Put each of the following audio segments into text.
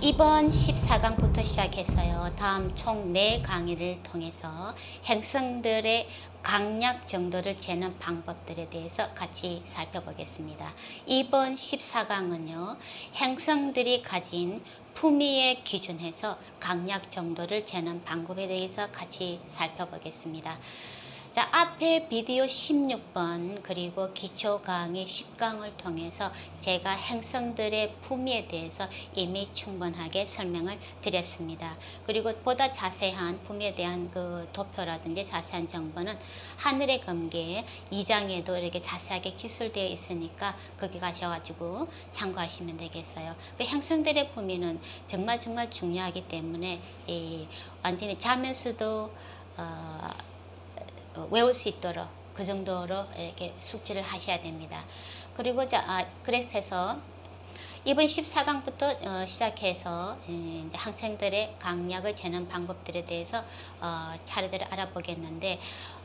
이번 14강부터 시작해서요. 다음 총 4강의를 통해서 행성들의 강약 정도를 재는 방법들에 대해서 같이 살펴보겠습니다. 이번 14강은요. 행성들이 가진 품위에 기준해서 강약 정도를 재는 방법에 대해서 같이 살펴보겠습니다. 자, 앞에 비디오 16번 그리고 기초 강의 10강을 통해서 제가 행성들의 품위에 대해서 이미 충분하게 설명을 드렸습니다. 그리고 보다 자세한 품위에 대한 그 도표라든지 자세한 정보는 하늘의 검계 2장에도 이렇게 자세하게 기술되어 있으니까 거기 가셔가지고 참고하시면 되겠어요. 그 행성들의 품위는 정말 중요하기 때문에 완전히 자면서도 외울 수 있도록 그 정도로 이렇게 숙지를 하셔야 됩니다. 그리고 그래서 이번 14강부터 시작해서 이제 학생들의 강약을 재는 방법들에 대해서 차례대로 알아보겠는데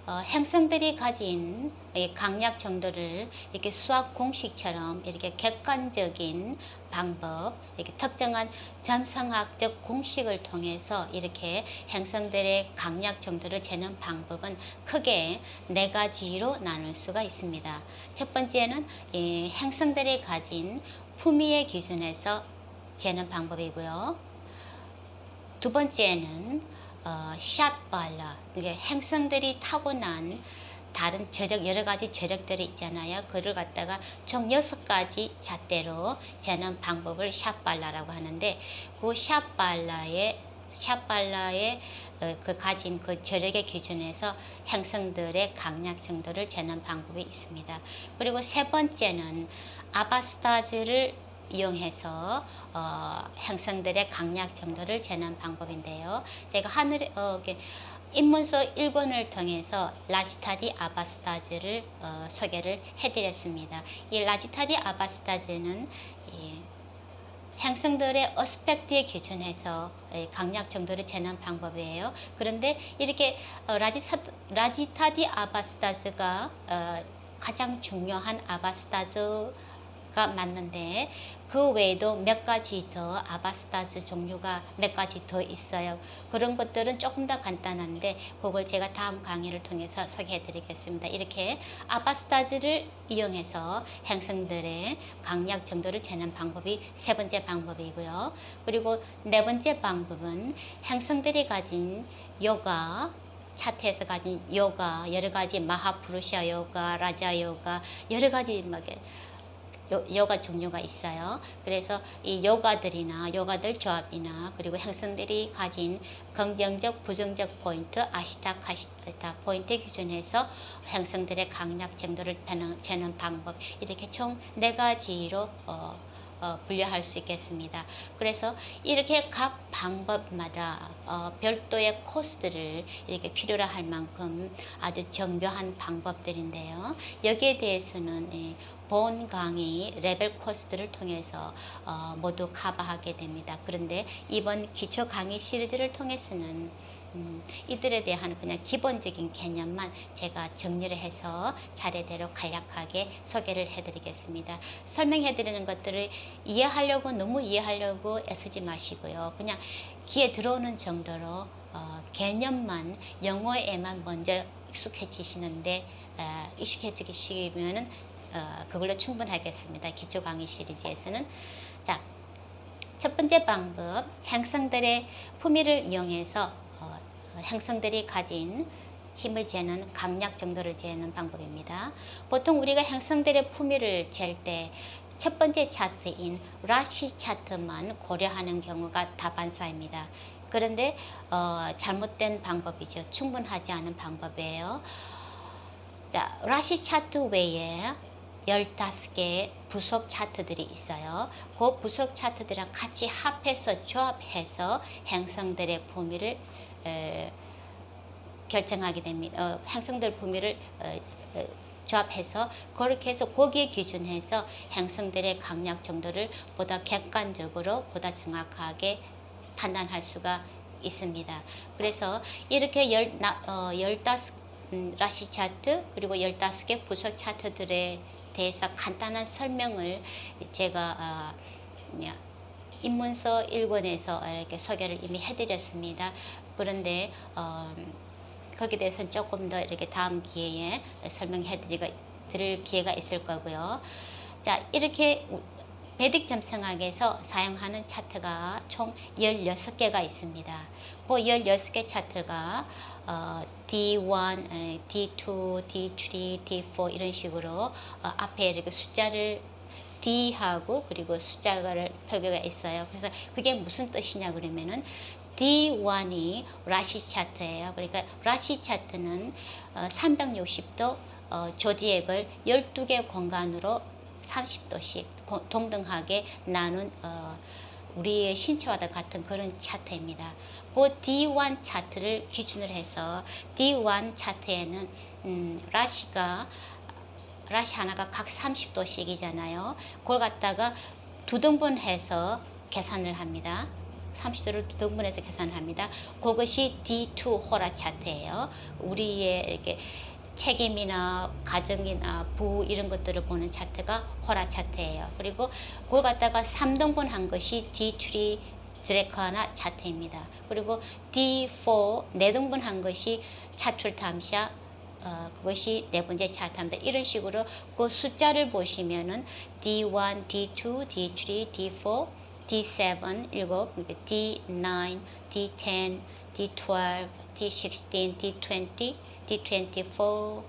행성들이 가진 강약 정도를 이렇게 수학 공식처럼 이렇게 객관적인 방법, 이렇게 특정한 점성학적 공식을 통해서 이렇게 행성들의 강약 정도를 재는 방법은 크게 4가지로 나눌 수가 있습니다. 첫 번째는 행성들이 가진 품위의 기준에서 재는 방법이고요. 두 번째는 샷발라, 이게 행성들이 타고난 다른 여러 가지 저력들이 있잖아요. 그를 갖다가 총 6가지 잣대로 재는 방법을 샷발라라고 하는데, 그 샷발라의 그 가진 그 저력의 기준에서 행성들의 강약 정도를 재는 방법이 있습니다. 그리고 세 번째는 아바스타즈를 이용해서 행성들의 강약 정도를 재는 방법인데요. 제가 입문서 1권을 통해서 라지타디 아바스타즈를 소개를 해드렸습니다. 이 라지타디 아바스타즈는 행성들의 어스펙트에 기준해서 강약 정도를 재는 방법이에요. 그런데 이렇게 라지타디 아바스타즈가 가장 중요한 아바스타즈가 맞는데, 그 외에도 몇 가지 더 아바스타즈 종류가 몇 가지 더 있어요. 그런 것들은 조금 더 간단한데 그걸 제가 다음 강의를 통해서 소개해 드리겠습니다. 이렇게 아바스타즈를 이용해서 행성들의 강약 정도를 재는 방법이 세 번째 방법이고요. 그리고 네 번째 방법은 행성들이 가진 요가 차트에서 가진 요가, 여러 가지 마하푸루샤 요가, 라자 요가, 여러 가지 요가 종류가 있어요. 그래서 이 요가들 조합이나 그리고 행성들이 가진 긍정적, 부정적 포인트, 아시타, 카시타 포인트 기준에서 행성들의 강약 정도를 재는 방법, 이렇게 총 4가지로 분류할 수 있겠습니다. 그래서 이렇게 각 방법마다 별도의 코스들을 이렇게 필요로 할 만큼 아주 정교한 방법들인데요. 여기에 대해서는 본 강의 레벨 코스들을 통해서 모두 커버하게 됩니다. 그런데 이번 기초 강의 시리즈를 통해서는 이들에 대한 그냥 기본적인 개념만 제가 정리를 해서 차례대로 간략하게 소개를 해드리겠습니다. 설명해드리는 것들을 너무 이해하려고 애쓰지 마시고요. 그냥 귀에 들어오는 정도로 개념만, 영어에만 먼저 익숙해지시면은 그걸로 충분하겠습니다. 기초 강의 시리즈에서는. 자, 첫 번째 방법, 행성들의 품위를 이용해서 행성들이 가진 힘을 재는 강약 정도를 재는 방법입니다. 보통 우리가 행성들의 품위를 잴 때 첫 번째 차트인 라시 차트만 고려하는 경우가 다반사입니다. 그런데 잘못된 방법이죠. 충분하지 않은 방법이에요. 자, 라시 차트 외에 15개의 부속 차트들이 있어요. 그 부속 차트들이랑 같이 합해서 조합해서 행성들의 품위를 결정하게 됩니다. 행성들 품위를 조합해서 그렇게 해서 거기에 기준해서 행성들의 강약 정도를 보다 객관적으로 보다 정확하게 판단할 수가 있습니다. 그래서 이렇게 15 라시 차트 그리고 15개 부속 차트들에 대해서 간단한 설명을 제가 입문서 1권에서 이렇게 소개를 이미 해드렸습니다. 그런데 거기에 대해서는 조금 더 이렇게 다음 기회에 설명해 드릴 기회가 있을 거고요. 자, 이렇게 베딕 점성학에서 사용하는 차트가 총 16개가 있습니다. 그 16개 차트가 D1, D2, D3, D4 이런 식으로 앞에 이렇게 숫자를 D하고 그리고 숫자를 표기가 있어요. 그래서 그게 무슨 뜻이냐 그러면은 D1이 라시 차트예요. 그러니까 라시 차트는 360도 조디액을 12개 공간으로 30도씩 동등하게 나눈 우리의 신체와도 같은 그런 차트입니다. 그 D1 차트를 기준으로 해서 D1 차트에는 라시 하나가 각 30도씩이잖아요. 그걸 갖다가 두 등분해서 계산을 합니다. 30도를 두 등분해서 계산을 합니다. 그것이 D2 호라 차트예요. 우리의 이렇게 책임이나 가정이나 부 이런 것들을 보는 차트가 호라 차트예요. 그리고 그걸 갖다가 3등분 한 것이 D3 드레카나 차트입니다. 그리고 D4 4등분 한 것이 차툴탐샤 그것이 네 번째 차트입니다. 이런 식으로 그 숫자를 보시면은 D1, D2, D3, D4, D7 일곱, D9, D10, D12, D16, D20, D24,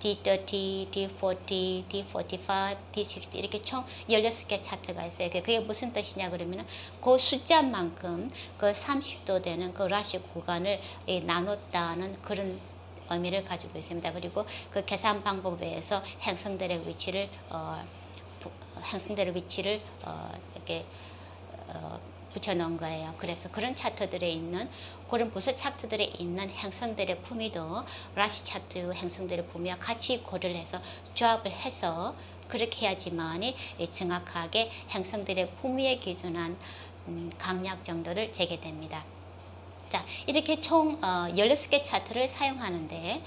D30, D40, D45, D60 이렇게 총 16개 차트가 있어요. 그게 무슨 뜻이냐 그러면은 그 숫자만큼 그 30도 되는 그 라시 구간을 나눴다는 그런 의미를 가지고 있습니다. 그리고 그 계산 방법에 의해서 행성들의 위치를 이렇게 붙여 놓은 거예요. 그래서 그런 차트들에 있는 그런 부서 차트들에 있는 행성들의 품위도 라시 차트 행성들의 품위와 같이 고려를 해서 조합을 해서 그렇게 해야지만이 정확하게 행성들의 품위에 기준한 강약 정도를 재게 됩니다. 자, 이렇게 총 16개 차트를 사용하는데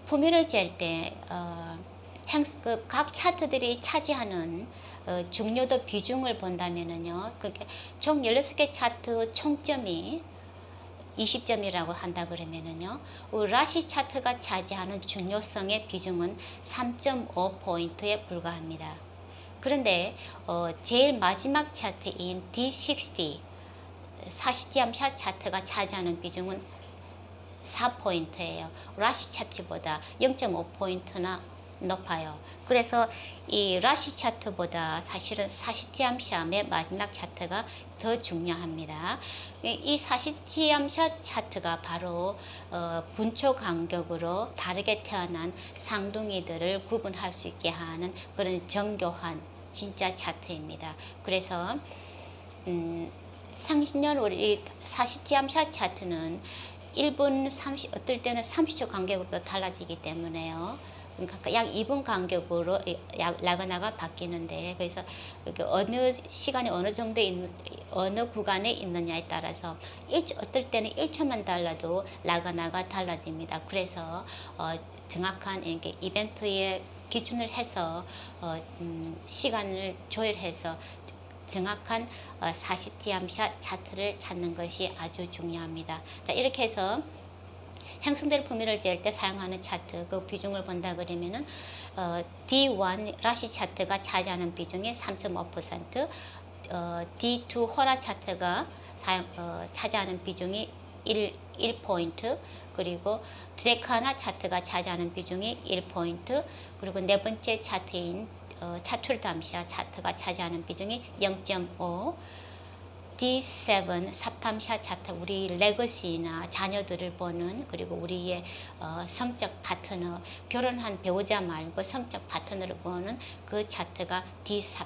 품위를 잴 때 각 차트들이 차지하는 중요도 비중을 본다면은요, 그게 총 16개 차트 총점이 20점이라고 한다 그러면은요, 라시 차트가 차지하는 중요성의 비중은 3.5포인트에 불과합니다. 그런데 제일 마지막 차트인 D60 사시티암샷 차트가 차지하는 비중은 4포인트예요. 라시 차트보다 0.5포인트나 높아요. 그래서 이 라시 차트보다 사실은 사시티암샷의 마지막 차트가 더 중요합니다. 이 사시티암샷 차트가 바로 분초 간격으로 다르게 태어난 쌍둥이들을 구분할 수 있게 하는 그런 정교한 진짜 차트입니다. 그래서 상신년 우리 사시티암샷 차트는 1분 30, 어떨 때는 30초 간격으로 달라지기 때문에요. 그러니까 약 2분 간격으로 라그나가 바뀌는데, 그래서 어느 시간이 어느 정도 어느 구간에 있느냐에 따라서 어떨 때는 1초만 달라도 라그나가 달라집니다. 그래서 정확한 이렇게 이벤트에 기준을 해서 시간을 조율해서 정확한 사시티암샷 차트를 찾는 것이 아주 중요합니다. 자, 이렇게 해서 행성들의 품위를 잴 때 사용하는 차트 그 비중을 본다 그러면은 D1 라시 차트가 차지하는 비중이 3.5%, D2 호라 차트가 차지하는 비중이 1포인트, 그리고 드레카나 차트가 차지하는 비중이 1포인트, 그리고 네 번째 차트인 차툴담시아 차트가 차지하는 비중이 0.5, D7 삽탐샤 차트, 우리 레거시나 자녀들을 보는, 그리고 우리의 성적 파트너, 결혼한 배우자 말고 성적 파트너를 보는 그 차트가 D7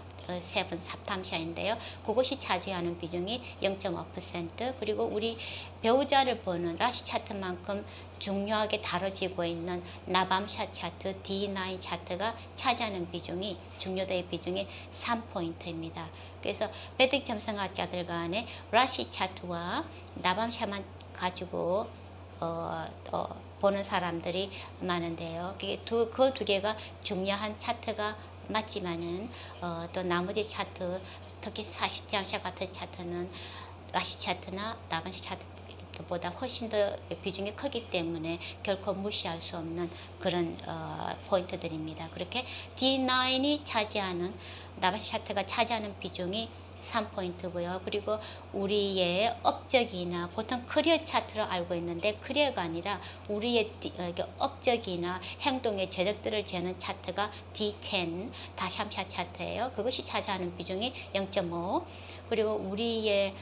삽탐샤인데요. 그것이 차지하는 비중이 0.5%, 그리고 우리 배우자를 보는 라시 차트만큼 중요하게 다뤄지고 있는 나밤샤 차트 D9 차트가 차지하는 비중이, 중요도의 비중이 3포인트입니다. 그래서 베딕 점성학자들 간에 라시 차트와 나밤샤만 가지고 보는 사람들이 많은데요. 그 두 개가 중요한 차트가 맞지만은 또 나머지 차트, 특히 40잠샷 같은 차트는 라시 차트나 나반시 차트보다 훨씬 더 비중이 크기 때문에 결코 무시할 수 없는 그런 포인트들입니다. 그렇게 D9이 차지하는, 나반시 차트가 차지하는 비중이 3포인트고요. 그리고 우리의 업적이나, 보통 커리어 차트로 알고 있는데 커리어가 아니라 우리의 업적이나 행동의 저력들을 재는 차트가 D10 다샴샷 차트예요. 그것이 차지하는 비중이 0.5. 그리고 우리의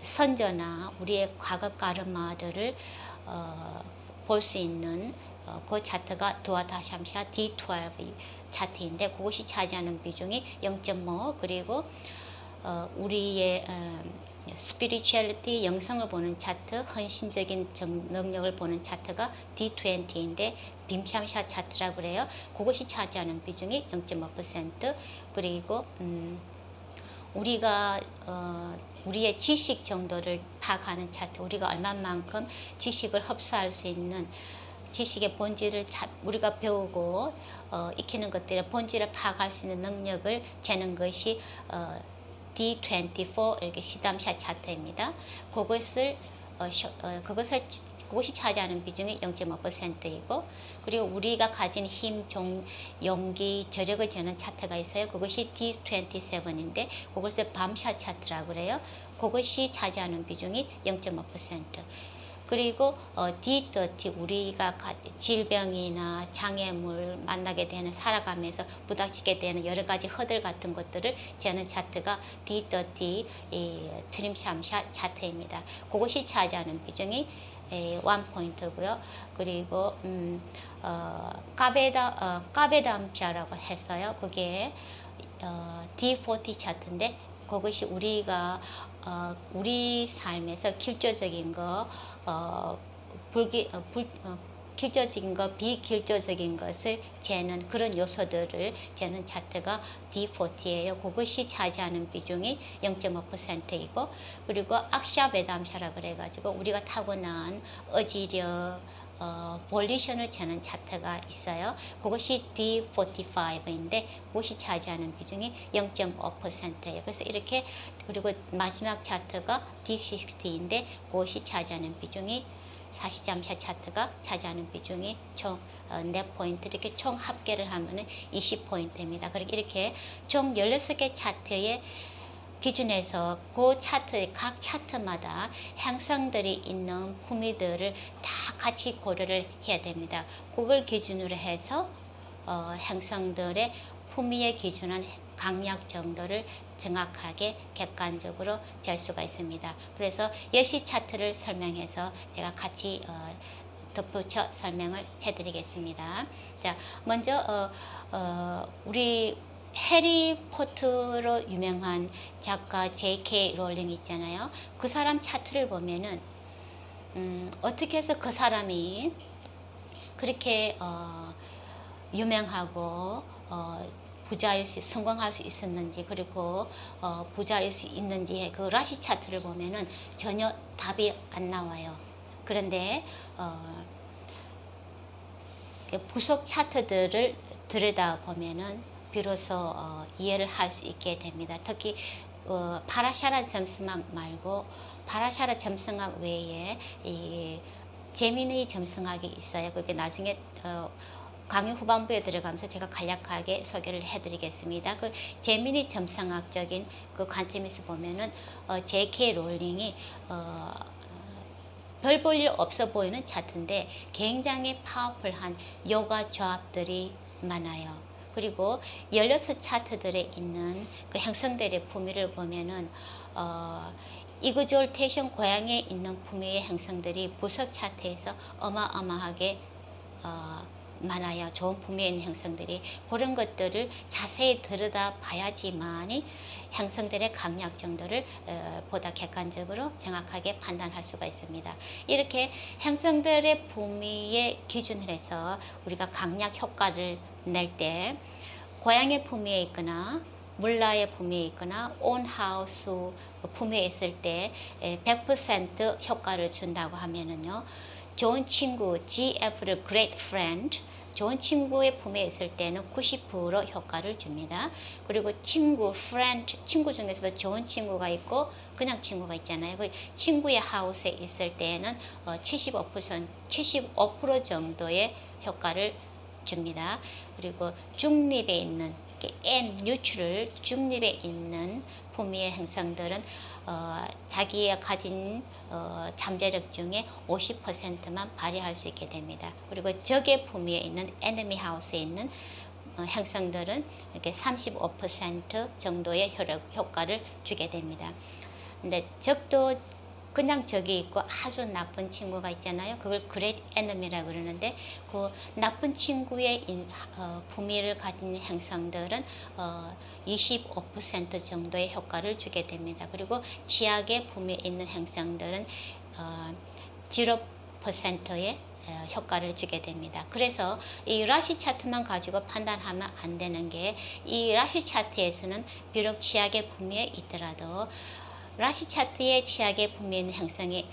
선저나 우리의 과거 가르마들을 볼 수 있는 그 차트가 두아 다샴샷 D12 차트인데 그것이 차지하는 비중이 0.5. 그리고 우리의 스피리추얼리티, 영성을 보는 차트, 헌신적인 능력을 보는 차트가 D20인데 빔샴샷 차트라고 그래요. 그것이 차지하는 비중이 0.5%. 그리고 우리가 우리의 지식 정도를 파악하는 차트, 우리가 얼마만큼 지식을 흡수할 수 있는, 지식의 본질을 우리가 배우고 익히는 것들의 본질을 파악할 수 있는 능력을 재는 것이 D24 이렇게 시담샷 차트입니다. 그것이 차지하는 비중이 0.5%이고, 그리고 우리가 가진 힘, 용기, 저력을 재는 차트가 있어요. 그것이 D27인데 그것을 밤샷 차트라고 그래요. 그것이 차지하는 비중이 0.5%. 그리고 D30, 우리가 질병이나 장애물 만나게 되는, 살아가면서 부닥치게 되는 여러 가지 허들 같은 것들을 재는 차트가 D30 트림샴샷 차트입니다. 그것이 차지하는 비중이 1포인트고요. 그리고 까베담샤라고 했어요. 그게 D40 차트인데 그것이 우리가 우리 삶에서 길조적인 거, 길조적인 것, 비길조적인 것을 재는 그런 요소들을 재는 차트가 D40예요. 그것이 차지하는 비중이 0.5%이고, 그리고 악샤베담샤라 그래가지고 우리가 타고난 어지력, 볼리션을 재는 차트가 있어요. 그것이 D45인데 그것이 차지하는 비중이 0.5%예요. 그래서 이렇게, 그리고 마지막 차트가 D60인데 그것이 차지하는 비중이, 40잠샷 차트가 차지하는 비중이 총 4포인트, 이렇게 총 합계를 하면은 20포인트입니다. 그렇게 이렇게 총 16개 차트의 기준에서 그 차트, 각 차트마다 행성들이 있는 품위들을 다 같이 고려를 해야 됩니다. 그걸 기준으로 해서 행성들의 품위에 기준한 강약 정도를 정확하게 객관적으로 잴 수가 있습니다. 그래서 여시 차트를 설명해서 제가 같이 덧붙여 설명을 해드리겠습니다. 자, 먼저 우리 해리포터로 유명한 작가 J.K. 롤링 있잖아요. 그 사람 차트를 보면은 어떻게 해서 그 사람이 그렇게 유명하고 부자일 수, 성공할 수 있었는지, 그리고 부자일 수 있는지, 그 라시 차트를 보면은 전혀 답이 안 나와요. 그런데 부속 차트들을 들여다보면은 비로소 이해를 할 수 있게 됩니다. 특히 파라샤라 점성학 말고, 파라샤라 점성학 외에 이 제미니 점성학이 있어요. 그게 나중에 강의 후반부에 들어가면서 제가 간략하게 소개를 해드리겠습니다. 그 제미니 점성학적인 그 관점에서 보면은 J.K. 롤링이 별 볼 일 없어 보이는 차트인데 굉장히 파워풀한 요가 조합들이 많아요. 그리고 16 차트들에 있는 그 행성들의 품위를 보면은 이그졸테이션 고향에 있는 품위의 행성들이 부석 차트에서 어마어마하게 많아요. 좋은 품위에 있는 행성들이. 그런 것들을 자세히 들여다 봐야지만이 행성들의 강약 정도를 보다 객관적으로 정확하게 판단할 수가 있습니다. 이렇게 행성들의 품위에 기준을 해서 우리가 강약 효과를 낼 때, 고향의 품위에 있거나 물라의 품위에 있거나 온하우스 품위에 있을 때 100% 효과를 준다고 하면은요, 좋은 친구, GF를 Great Friend, 좋은 친구의 품에 있을 때는 90% 효과를 줍니다. 그리고 친구, friend, 친구 중에서도 좋은 친구가 있고 그냥 친구가 있잖아요. 그 친구의 하우스에 있을 때에는 75% 정도의 효과를 줍니다. 그리고 중립에 있는 N, 뉴트럴, 중립에 있는 품위의 행성들은 자기가 가진 잠재력 중에 50%만 발휘할 수 있게 됩니다. 그리고 적의 품위에 있는 enemy house에 있는 행성들은 이렇게 35% 정도의 효과를 주게 됩니다. 근데 적도 그냥 적이 있고 아주 나쁜 친구가 있잖아요. 그걸 great enemy라고 그러는데 그 나쁜 친구의 품위를 가진 행성들은 25% 정도의 효과를 주게 됩니다. 그리고 지약의 품위에 있는 행성들은 0%의 효과를 주게 됩니다. 그래서 이 라시 차트만 가지고 판단하면 안 되는 게 이 라시 차트에서는 비록 지약의 품위에 있더라도 라시 차트의 지약의 품위에 있는 행성이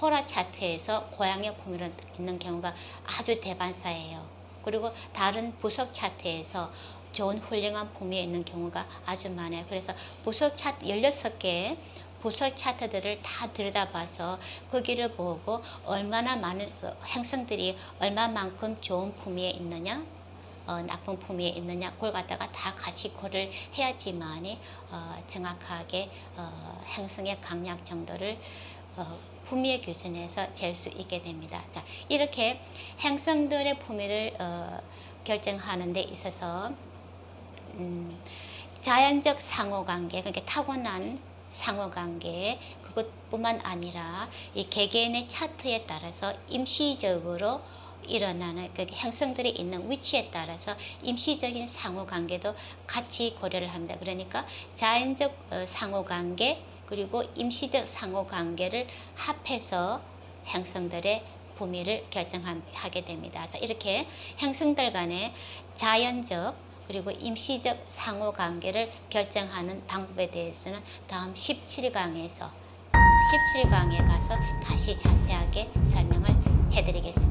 호라 차트에서 고양의 품위로 있는 경우가 아주 대반사예요. 그리고 다른 부석 차트에서 좋은 훌륭한 품위에 있는 경우가 아주 많아요. 그래서 부석 차트 16개의 부석 차트들을 다 들여다봐서 거기를 보고 얼마나 많은 행성들이 얼마만큼 좋은 품위에 있느냐 나쁜 품위에 있느냐 그걸 갖다가 다 같이 고려를 해야지만이 정확하게 행성의 강약 정도를 품위의 기준에서 잴 수 있게 됩니다. 자, 이렇게 행성들의 품위를 결정하는 데 있어서 자연적 상호관계, 그러니까 타고난 상호관계 그것뿐만 아니라 이 개개인의 차트에 따라서 임시적으로 일어나는 그 행성들이 있는 위치에 따라서 임시적인 상호관계도 같이 고려를 합니다. 그러니까 자연적 상호관계 그리고 임시적 상호관계를 합해서 행성들의 품위를 결정하게 됩니다. 자, 이렇게 행성들 간의 자연적 그리고 임시적 상호관계를 결정하는 방법에 대해서는 다음 17강에 가서 다시 자세하게 설명을 해드리겠습니다.